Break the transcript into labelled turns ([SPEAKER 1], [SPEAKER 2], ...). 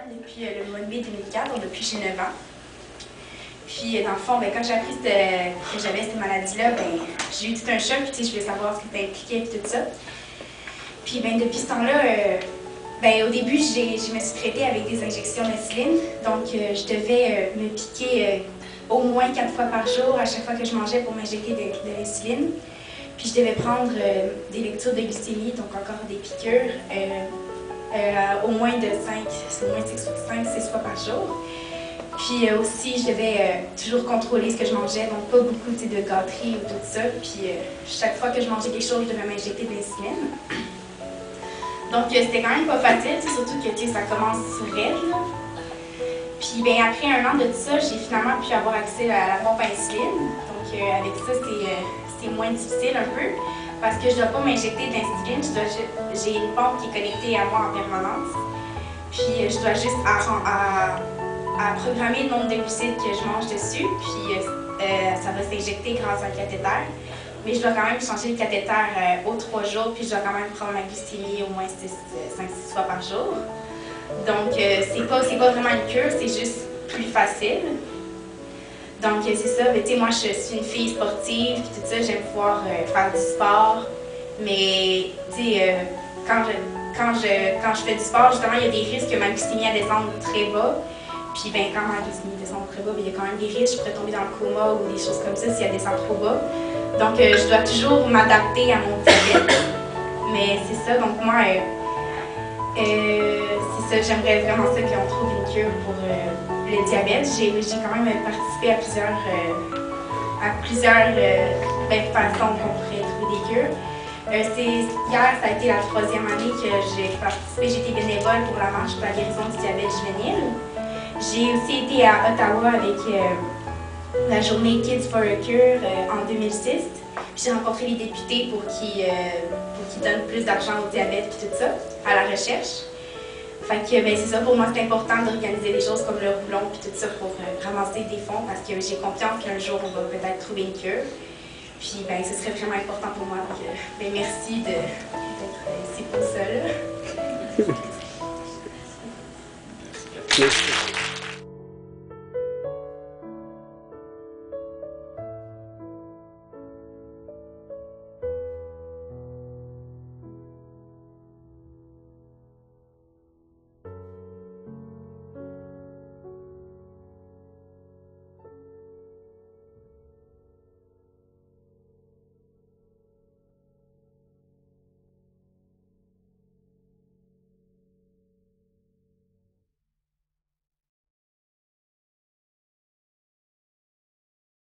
[SPEAKER 1] depuis le mois de mai 2004, donc depuis que j'ai 9 ans. Puis, dans le fond, quand j'ai appris que j'avais cette maladie-là, j'ai eu tout un choc, puis je voulais savoir ce que ça impliquait et tout ça. Puis, depuis ce temps-là, au début, je me suis traitée avec des injections d'insuline. Donc, je devais me piquer au moins 4 fois par jour à chaque fois que je mangeais pour m'injecter de l'insuline. Puis, je devais prendre des lectures de glycémie, donc encore des piqûres, au moins de 5-6 fois par jour. Puis aussi, je devais toujours contrôler ce que je mangeais, donc pas beaucoup de gâteries ou tout ça. Puis chaque fois que je mangeais quelque chose, je devais m'injecter de l'insuline. Donc c'était quand même pas facile, surtout que ça commence raide. Puis après un an de tout ça, j'ai finalement pu avoir accès à la pompe à insuline. Donc avec ça, c'est moins difficile un peu, parce que je ne dois pas m'injecter de l'insuline, j'ai une pompe qui est connectée à moi en permanence. Puis je dois juste à programmer le nombre de glucides que je mange dessus, puis ça va s'injecter grâce à un cathéter. Mais je dois quand même changer le cathéter aux 3 jours, puis je dois quand même prendre ma glycémie au moins 5-6 fois par jour. Donc c'est pas vraiment une cure, c'est juste plus facile. Donc c'est ça, moi je suis une fille sportive, puis tout ça, j'aime pouvoir faire du sport. Mais quand je fais du sport, justement, il y a des risques que ma glycémie descende très bas. Puis quand ma glycémie descend très bas, il y a quand même des risques, je pourrais tomber dans le coma ou des choses comme ça si elle descend trop bas. Donc je dois toujours m'adapter à mon diabète. Mais c'est ça, donc moi, c'est ça, j'aimerais vraiment ça qu'on trouve une cure pour le diabète. J'ai quand même participé à plusieurs façons qu'on pourrait trouver des cures. Hier, ça a été la 3e année que j'ai participé, j'ai été bénévole pour la marche pour la guérison du diabète juvénile. J'ai aussi été à Ottawa avec la journée Kids for a Cure en 2006. J'ai rencontré les députés pour qu'ils donnent plus d'argent au diabète et tout ça, à la recherche. Fait que c'est ça, pour moi c'est important d'organiser des choses comme le roulon et tout ça pour ramasser des fonds parce que j'ai confiance qu'un jour on va peut-être trouver une cure. Puis ce serait vraiment important pour moi. Donc merci d'être ici pour ça. Là.